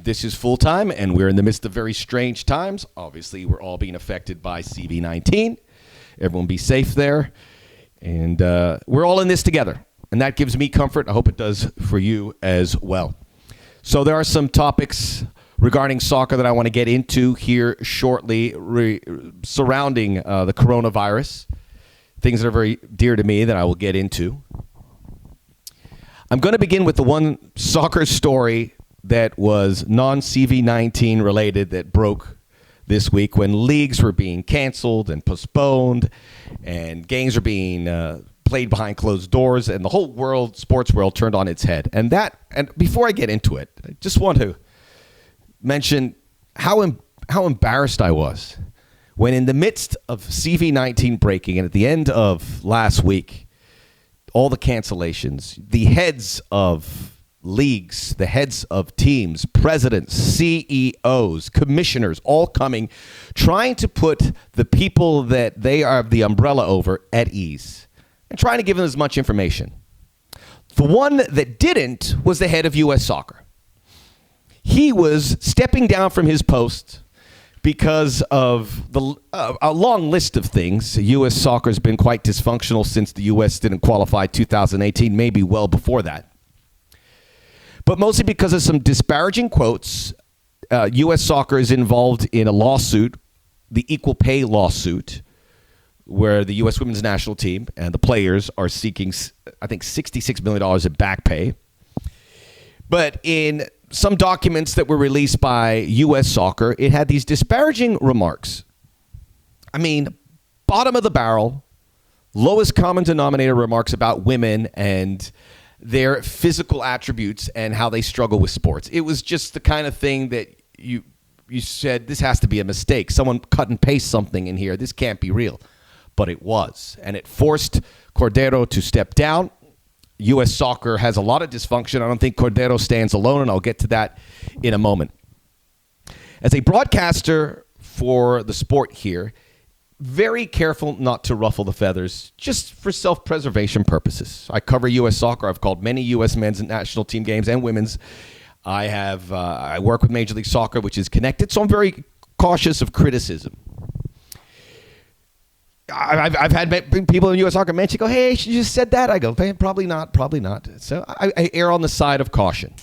This is full time, and we're in the midst of very strange times. Obviously, we're all being affected by CV-19. Everyone be safe there. And we're all in this together. And that gives me comfort. I hope it does for you as well. So there are some topics regarding soccer that I want to get into here shortly surrounding the coronavirus. Things that are very dear to me that I will get into. I'm going to begin with the one soccer story that was non-CV-19 related that broke this week when leagues were being canceled and postponed and games were being played behind closed doors and the whole world, sports world, turned on its head. And before I get into it, I just want to mention how embarrassed I was when in the midst of CV-19 breaking and at the end of last week, all the cancellations, the heads of leagues, the heads of teams, presidents, CEOs, commissioners, all coming, trying to put the people that they are the umbrella over at ease and trying to give them as much information. The one that didn't was the head of U.S. Soccer. He was stepping down from his post because of a long list of things. U.S. Soccer has been quite dysfunctional since the U.S. didn't qualify 2018, maybe well before that. But mostly because of some disparaging quotes. U.S. Soccer is involved in a lawsuit, the equal pay lawsuit, where the U.S. women's national team and the players are seeking, I think, $66 million in back pay. But in some documents that were released by U.S. Soccer, it had these disparaging remarks. I mean, bottom of the barrel, lowest common denominator remarks about women and their physical attributes and how they struggle with sports. It was just the kind of thing that you said, this has to be a mistake. Someone cut and paste something in here. This can't be real. But it was. And it forced Cordero to step down. U.S. Soccer has a lot of dysfunction. I don't think Cordero stands alone, and I'll get to that in a moment. As a broadcaster for the sport here, very careful not to ruffle the feathers, just for self-preservation purposes. I cover U.S. Soccer. I've called many U.S. men's national team games and women's. I work with Major League Soccer, which is connected, so I'm very cautious of criticism. I've had people in U.S. Soccer mention, go, hey, she just said that. I go, hey, probably not. So I err on the side of caution.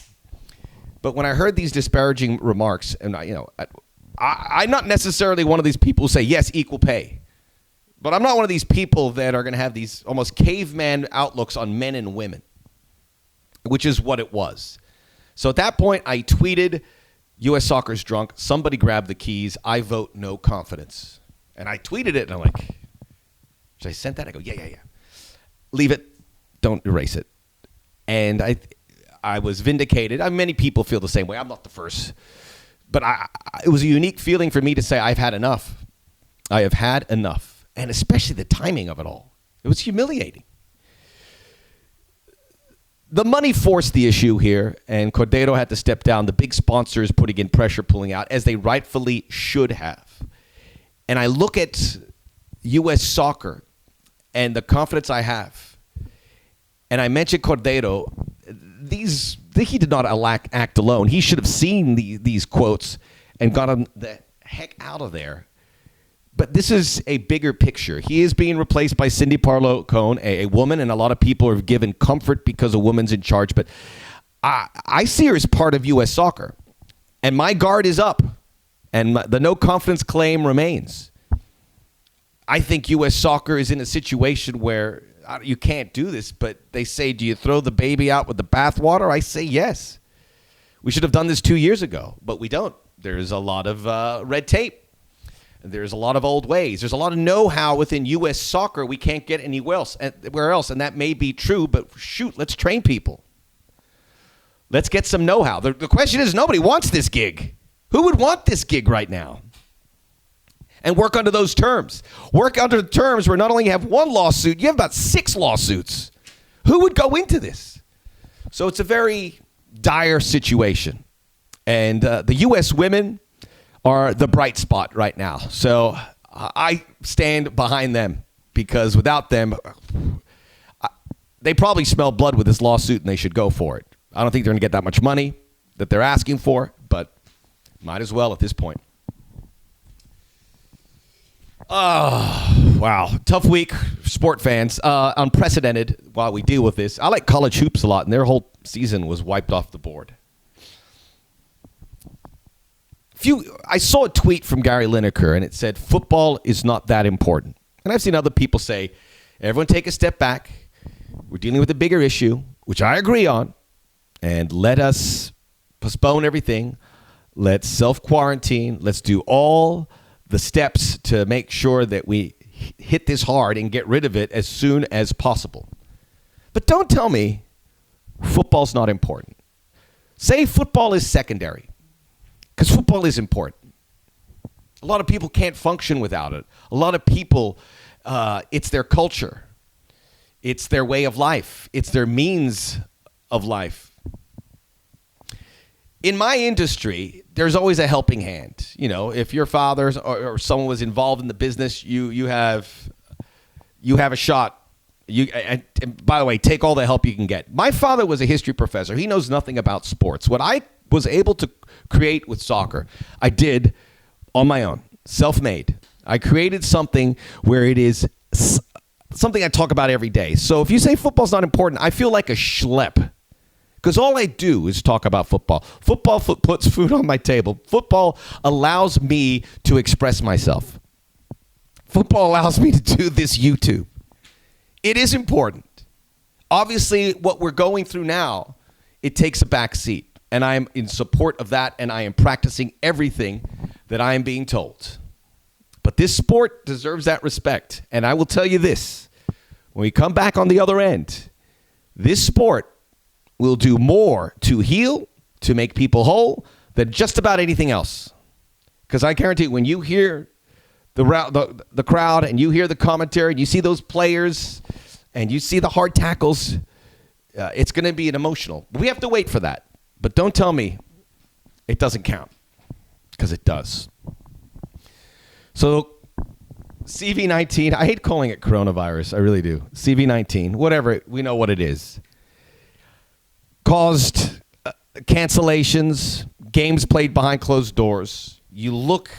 But when I heard these disparaging remarks, and I'm not necessarily one of these people who say, yes, equal pay. But I'm not one of these people that are going to have these almost caveman outlooks on men and women, which is what it was. So at that point, I tweeted, U.S. Soccer's drunk. Somebody grabbed the keys. I vote no confidence. And I tweeted it, and I'm like, should I send that? I go, yeah. Leave it. Don't erase it. And I was vindicated. Many people feel the same way. I'm not the first. But it was a unique feeling for me to say, I've had enough. I have had enough. And especially the timing of it all. It was humiliating. The money forced the issue here, and Cordero had to step down. The big sponsors putting in pressure, pulling out, as they rightfully should have. And I look at U.S. Soccer and the confidence I have, and I mentioned Cordero. He did not act alone. He should have seen these quotes and got him the heck out of there. But this is a bigger picture. He is being replaced by Cindy Parlow-Cohn, a woman, and a lot of people are given comfort because a woman's in charge. But I see her as part of U.S. Soccer, and my guard is up, and the no confidence claim remains. I think U.S. Soccer is in a situation where you can't do this, but they say, do you throw the baby out with the bathwater? I say yes. We should have done this 2 years ago, but we don't. There's a lot of red tape. There's a lot of old ways. There's a lot of know-how within U.S. Soccer we can't get anywhere else, and that may be true, but shoot, let's train people. Let's get some know-how. The question is, nobody wants this gig. Who would want this gig right now? And work under those terms. Work under the terms where not only you have one lawsuit, you have about 6 lawsuits. Who would go into this? So it's a very dire situation. And the U.S. women are the bright spot right now. So I stand behind them because without them, they probably smell blood with this lawsuit and they should go for it. I don't think they're going to get that much money that they're asking for, but Might as well at this point. Oh, wow. Tough week, sport fans. Unprecedented while we deal with this. I like college hoops a lot, and their whole season was wiped off the board. I saw a tweet from Gary Lineker, and it said, football is not that important. And I've seen other people say, everyone take a step back. We're dealing with a bigger issue, which I agree on, and let us postpone everything. Let's self-quarantine. Let's do all the steps to make sure that we hit this hard and get rid of it as soon as possible. But don't tell me football's not important. Say football is secondary, because football is important. A lot of people can't function without it. A lot of people, it's their culture. It's their way of life. It's their means of life. In my industry, there's always a helping hand. You know, if your father or someone was involved in the business, you have a shot. And by the way, take all the help you can get. My father was a history professor. He knows nothing about sports. What I was able to create with soccer, I did on my own, self-made. I created something where it is something I talk about every day. So if you say football's not important, I feel like a schlep. Because all I do is talk about football. Football puts food on my table. Football allows me to express myself. Football allows me to do this YouTube. It is important. Obviously, what we're going through now, it takes a back seat. And I am in support of that, and I am practicing everything that I am being told. But this sport deserves that respect. And I will tell you this. When we come back on the other end, this sport will do more to heal, to make people whole, than just about anything else. Because I guarantee when you hear the crowd and you hear the commentary and you see those players and you see the hard tackles, it's going to be an emotional. We have to wait for that. But don't tell me it doesn't count, because it does. So CV-19, I hate calling it coronavirus. I really do. CV-19, whatever, we know what it is. Caused cancellations, games played behind closed doors. You look,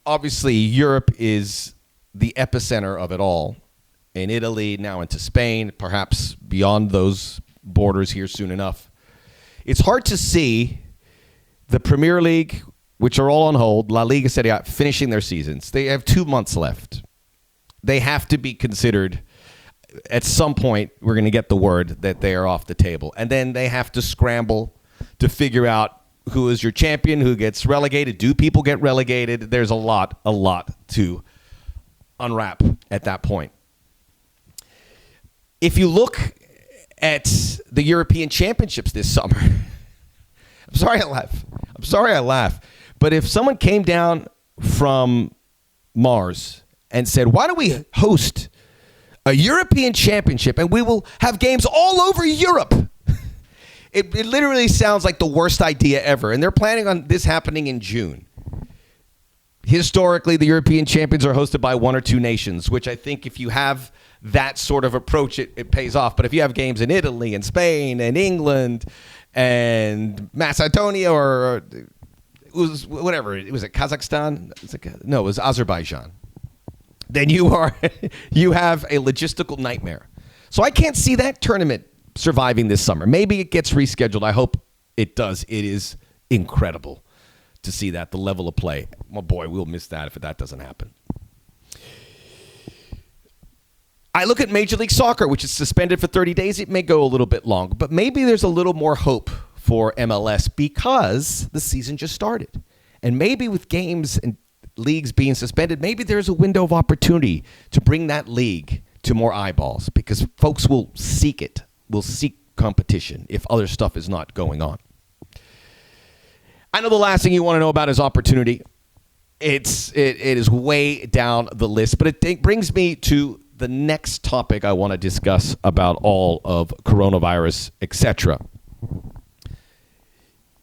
obviously, Europe is the epicenter of it all. In Italy, now into Spain, perhaps beyond those borders here soon enough. It's hard to see the Premier League, which are all on hold, La Liga, Serie A, finishing their seasons. They have 2 months left. They have to be considered. At some point, we're going to get the word that they are off the table. And then they have to scramble to figure out who is your champion, who gets relegated. Do people get relegated? There's a lot to unwrap at that point. If you look at the European Championships this summer, I'm sorry I laugh. But if someone came down from Mars and said, why don't we host a European Championship and we will have games all over Europe? It literally sounds like the worst idea ever. And they're planning on this happening in June. Historically, the European champions are hosted by one or two nations, which I think if you have that sort of approach, it pays off. But if you have games in Italy and Spain and England and Macedonia or it was whatever, it was it Kazakhstan? No, it was Azerbaijan. Then you have a logistical nightmare. So I can't see that tournament surviving this summer. Maybe it gets rescheduled. I hope it does. It is incredible to see that, the level of play. Well, boy, we'll miss that if that doesn't happen. I look at Major League Soccer, which is suspended for 30 days. It may go a little bit long, but maybe there's a little more hope for MLS because the season just started. And maybe with games and leagues being suspended, maybe there's a window of opportunity to bring that league to more eyeballs because folks will seek it, will seek competition if other stuff is not going on. I know the last thing you want to know about is opportunity. It is way down the list, but it brings me to the next topic I want to discuss about all of coronavirus, etc.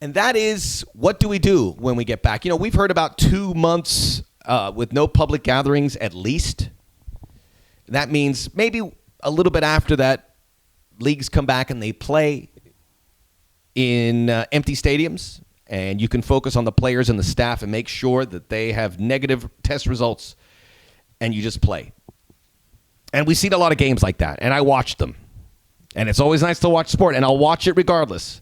And that is, what do we do when we get back? You know, we've heard about 2 months with no public gatherings at least. That means maybe a little bit after that, leagues come back and they play in empty stadiums and you can focus on the players and the staff and make sure that they have negative test results, and you just play. And we've seen a lot of games like that, and I watched them. And it's always nice to watch sport, and I'll watch it regardless.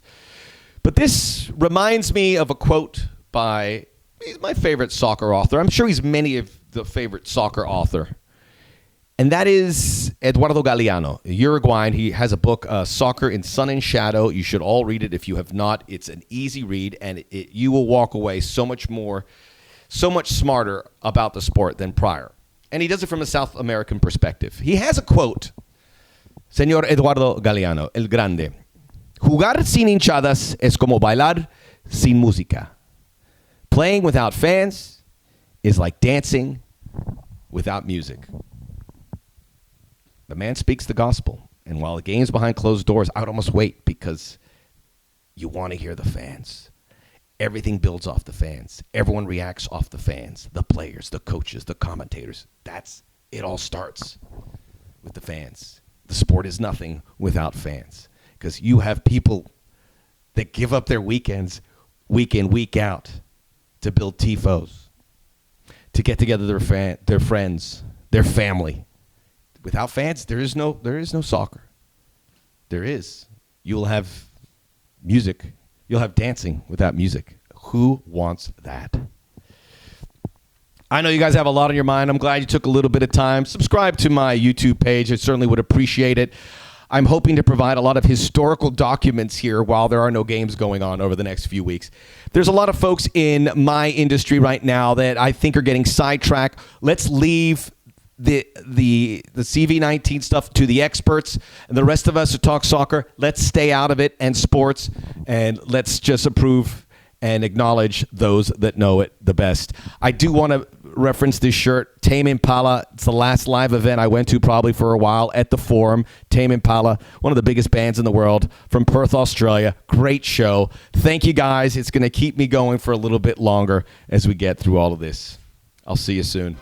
But this reminds me of a quote by, he's my favorite soccer author. I'm sure he's many of the favorite soccer author. And that is Eduardo Galeano, a Uruguayan. He has a book, Soccer in Sun and Shadow. You should all read it if you have not. It's an easy read, and you will walk away so much smarter about the sport than prior. And he does it from a South American perspective. He has a quote, Señor Eduardo Galeano, el grande. Jugar sin hinchadas es como bailar sin música. Playing without fans is like dancing without music. The man speaks the gospel. And while the game's behind closed doors, I would almost wait because you want to hear the fans. Everything builds off the fans. Everyone reacts off the fans. The players, the coaches, the commentators. It all starts with the fans. The sport is nothing without fans. Because you have people that give up their weekends week in, week out to build tifos, to get together their friends, their family. Without fans, there is no soccer. There is. You'll have music. You'll have dancing without music. Who wants that? I know you guys have a lot on your mind. I'm glad you took a little bit of time. Subscribe to my YouTube page. I certainly would appreciate it. I'm hoping to provide a lot of historical documents here while there are no games going on over the next few weeks. There's a lot of folks in my industry right now that I think are getting sidetracked. Let's leave the CV19 stuff to the experts, and the rest of us who talk soccer, let's stay out of it and sports, and let's just approve and acknowledge those that know it the best. I do want to reference this shirt, Tame Impala. It's the last live event I went to probably for a while at the Forum. Tame Impala, one of the biggest bands in the world from Perth, Australia. Great show. Thank you, guys. It's going to keep me going for a little bit longer as we get through all of this. I'll see you soon.